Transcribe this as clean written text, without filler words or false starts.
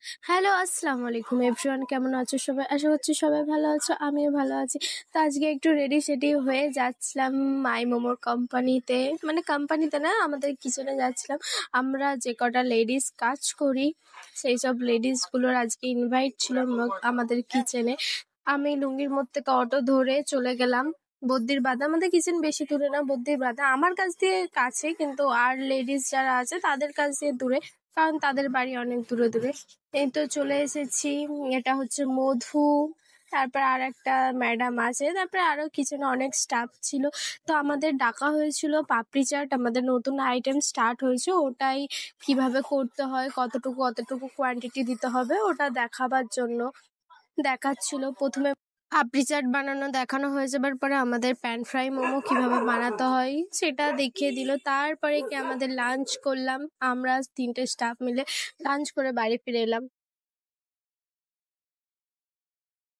Hello, আসসালামু আলাইকুম everyone, কেমন আছো সবাই? আশা করছি সবাই ভালো আছো, আমিও ভালো আছি। তো আজকে একটু রেডি হয়ে যাচ্ছিলাম মাই মোমোর কোম্পানিতে, মানে কোম্পানিতে না, আমাদের কিচেনে যাচ্ছিলাম। আমরা যে কটা লেডিস কাজ করি সেই সব লেডিসগুলোর আজকে ইনভাইট ছিল আমাদের কিচেনে। আমি লুঙ্গির মোড় থেকে অটো ধরে চলে গেলাম বদ্দির বাধা। আমাদের কিচেন বেশি দূরে না, বদ্দির বাধা আমার কাছ দিয়ে কাছে, কিন্তু আর লেডিস যারা আছে তাদের কাছ দিয়ে দূরে, কারণ তাদের বাড়ি অনেক দূরে দূরে। এই তো চলে এসেছি। এটা হচ্ছে মধু, তারপর আর একটা ম্যাডাম আছে, তারপরে আরো কিচেনে অনেক স্টাফ ছিল। তো আমাদের ডাকা হয়েছিল পাপড়ি চাট, আমাদের নতুন আইটেম স্টার্ট হয়েছে, ওটাই কিভাবে করতে হয়, কতটুকু কতটুকু কোয়ান্টিটি দিতে হবে ওটা দেখাবার জন্য দেখাচ্ছিল। প্রথমে পাপড়ি চাট বানানো দেখানো হয়ে যাবার পরে আমাদের প্যান ফ্রাই মোমো কিভাবে বানাতে হয় সেটা দেখিয়ে দিল। তারপরে কি আমাদের লাঞ্চ করলাম, আমরা 3টে স্টাফ মিলে লাঞ্চ করে বাড়ি ফিরে এলাম।